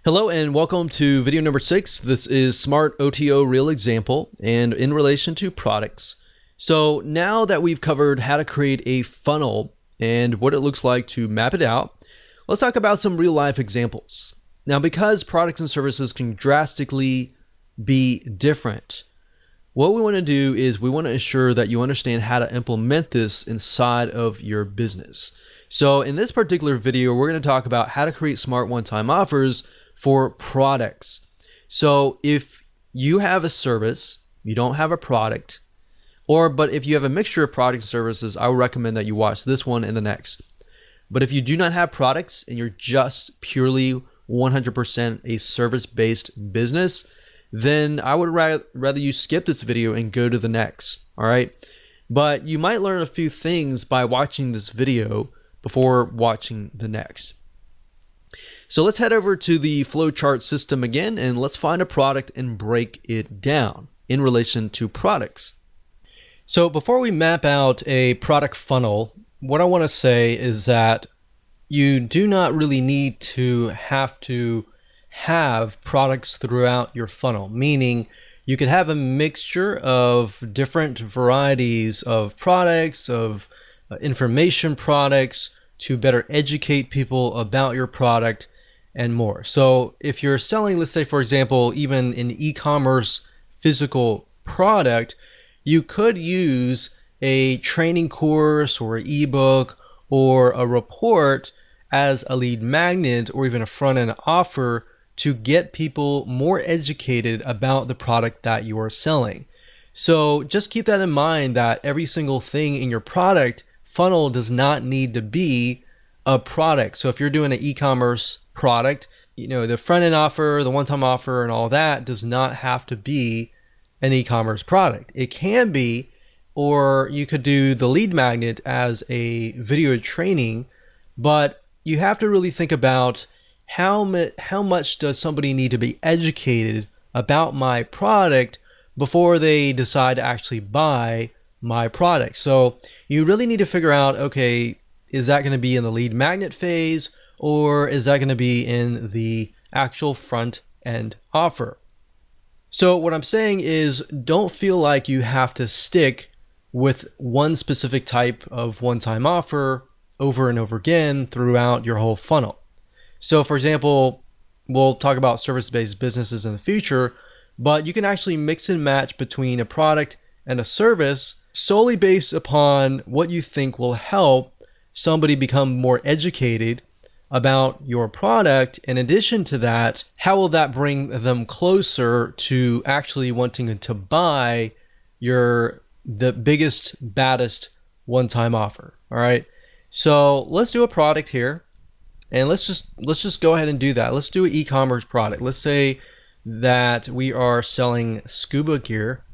Hello and welcome to video number 6. This is Smart OTO Real Example and in relation to products. So now that we've covered how to create a funnel and what it looks like to map it out, let's talk about some real life examples. Now, because products and services can drastically be different, what we want to do is we want to ensure that you understand how to implement this inside of your business. So in this particular video, we're going to talk about how to create smart one-time offers for products. So if you have a service, you don't have a product, but if you have a mixture of products and services, I would recommend that you watch this one and the next. But if you do not have products and you're just purely 100% a service-based business, then I would rather you skip this video and go to the next, all right? But you might learn a few things by watching this video before watching the next. So let's head over to the flowchart system again, and let's find a product and break it down in relation to products. So before we map out a product funnel, what I want to say is that you do not really need to have products throughout your funnel, meaning you could have a mixture of different varieties of products, of information products to better educate people about your product and more. So if you're selling, let's say, for example, even an e-commerce physical product, you could use a training course or an ebook or a report as a lead magnet or even a front-end offer to get people more educated about the product that you are selling. So just keep that in mind, that every single thing in your product funnel does not need to be a product. So if you're doing an e-commerce product, the front-end offer, the one-time offer, and all that does not have to be an e-commerce product. It can be, or you could do the lead magnet as a video training, but you have to really think about how much does somebody need to be educated about my product before they decide to actually buy my product. So you really need to figure out, okay, is that going to be in the lead magnet phase, or is that going to be in the actual front end offer? So what I'm saying is, don't feel like you have to stick with one specific type of one-time offer over and over again throughout your whole funnel. So for example, we'll talk about service-based businesses in the future, but you can actually mix and match between a product and a service solely based upon what you think will help somebody become more educated about your product. In addition to that, how will that bring them closer to actually wanting to buy the biggest, baddest one-time offer? All right. So let's do a product here, and let's just go ahead and do that. Let's do an e-commerce product. Let's say that we are selling scuba gear,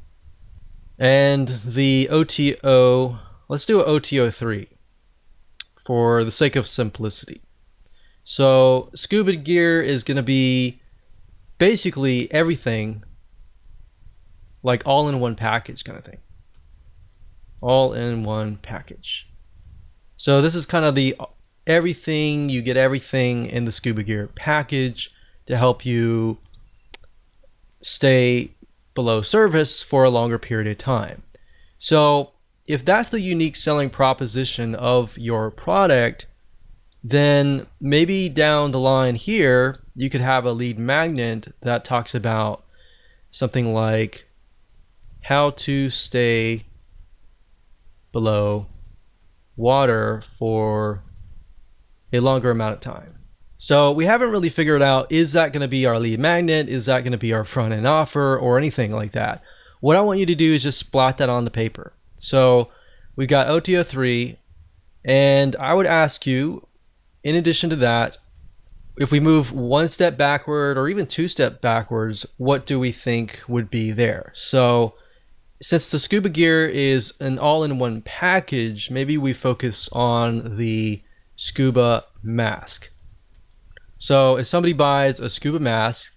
and the OTO, let's do an OTO 3 for the sake of simplicity. So scuba gear is going to be basically everything, like all in one package kind of thing. All in one package. So this is kind of the everything, you get everything in the scuba gear package to help you stay below service for a longer period of time. So if that's the unique selling proposition of your product, then maybe down the line here, you could have a lead magnet that talks about something like how to stay below water for a longer amount of time. So we haven't really figured out, is that going to be our lead magnet? Is that going to be our front end offer or anything like that? What I want you to do is just splat that on the paper. So we've got OTO 3, and I would ask you, in addition to that, if we move one step backward or even two steps backwards, what do we think would be there? So since the scuba gear is an all-in-one package, maybe we focus on the scuba mask. So if somebody buys a scuba mask,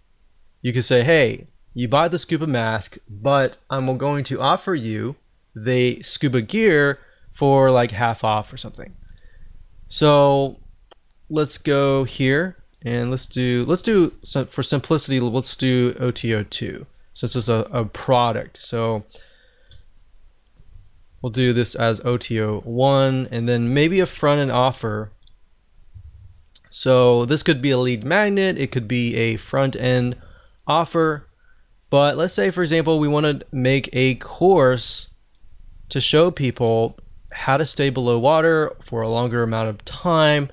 you could say, hey, you buy the scuba mask, but I'm going to offer you the scuba gear for like half off or something. So let's go here And let's do for simplicity, let's do OTO2 since it's a product. So we'll do this as OTO1 and then maybe a front end offer. So this could be a lead magnet, it could be a front end offer. But let's say, for example, we want to make a course to show people how to stay below water for a longer amount of time,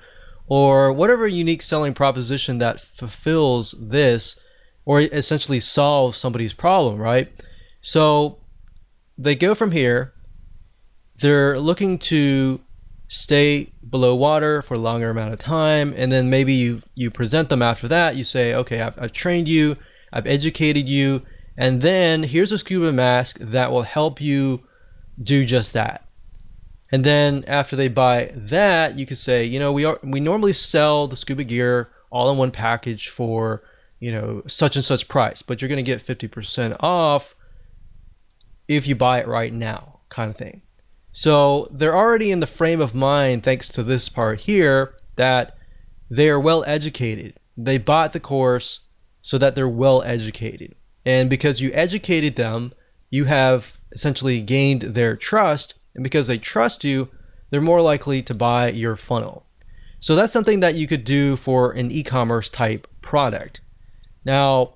or whatever unique selling proposition that fulfills this or essentially solves somebody's problem, right? So they go from here, they're looking to stay below water for a longer amount of time, and then maybe you present them after that. You say, okay, I've trained you, I've educated you, and then here's a scuba mask that will help you do just that. And then after they buy that, you could say, you know, we normally sell the scuba gear all in one package for, you know, such and such price, but you're going to get 50% off if you buy it right now, kind of thing. So they're already in the frame of mind, thanks to this part here, that they are well educated. They bought the course so that they're well educated. And because you educated them, you have essentially gained their trust. And because they trust you, they're more likely to buy your funnel. So that's something that you could do for an e-commerce type product. Now,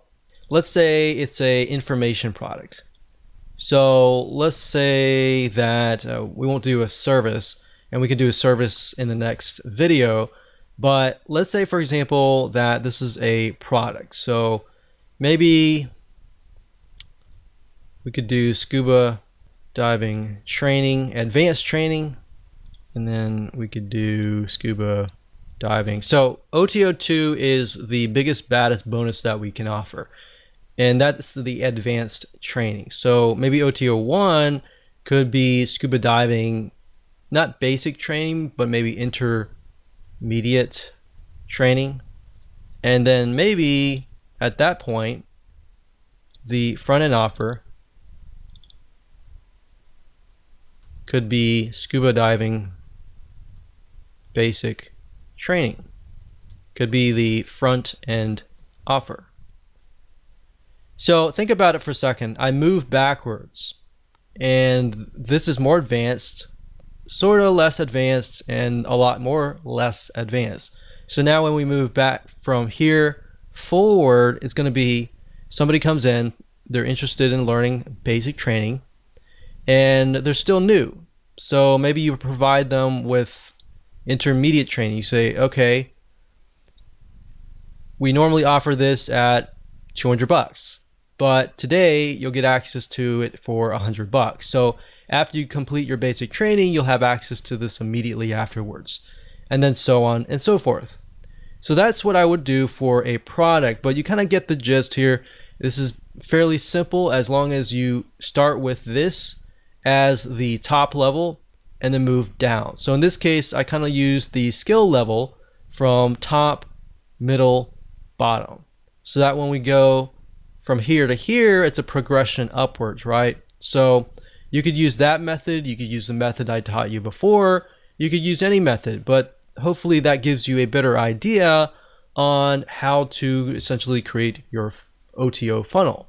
let's say it's a information product. So let's say that we won't do a service, and we can do a service in the next video. But let's say, for example, that this is a product. So maybe we could do scuba diving training, advanced training, and then we could do scuba diving. So OTO2 is the biggest, baddest bonus that we can offer, and that's the advanced training. So maybe OTO1 could be scuba diving, not basic training, but maybe intermediate training. And then maybe at that point, the front end offer could be scuba diving basic training. Could be the front end offer. So think about it for a second. I move backwards, and this is more advanced, sort of less advanced, and a lot more less advanced. So now when we move back from here forward, it's going to be somebody comes in, they're interested in learning basic training, and they're still new. So maybe you provide them with intermediate training. You say, okay, we normally offer this at $200, but today you'll get access to it for $100. So after you complete your basic training, you'll have access to this immediately afterwards, and then so on and so forth. So that's what I would do for a product, but you kind of get the gist here. This is fairly simple as long as you start with this as the top level and then move down. So in this case, I kind of use the skill level from top, middle, bottom, so that when we go from here to here, it's a progression upwards, right? So you could use that method, you could use the method I taught you before, you could use any method, but hopefully that gives you a better idea on how to essentially create your OTO funnel.